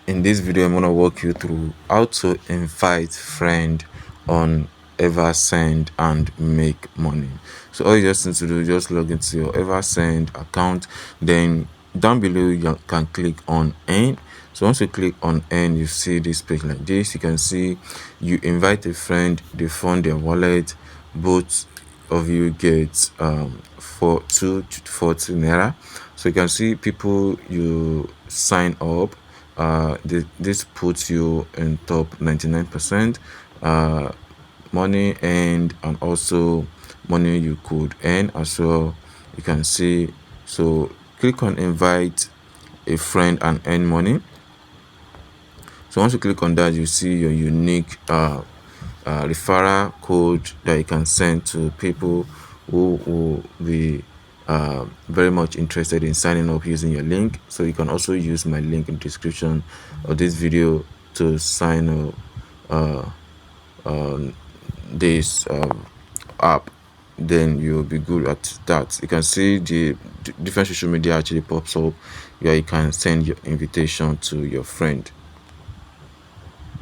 In this video, I'm gonna walk you through how to invite friend on Eversend and make money. So all you just need to do is just log into your Eversend account. Then down below you can click on earn. So once you click on earn, you see this page like this. You can see you invite a friend, they fund their wallet, both of you get for 2 to 40 naira. So you can see people you sign up. This puts you in top 99% money earned, and also money you could earn as well. You can see. So click on invite a friend and earn money. So once you click on that, you see your unique referral code that you can send to people who will be very much interested in signing up using your link. So you can also use my link in the description of this video to sign up this app. Then you'll be good at that. You can see the different social media actually pops up where you can send your invitation to your friend.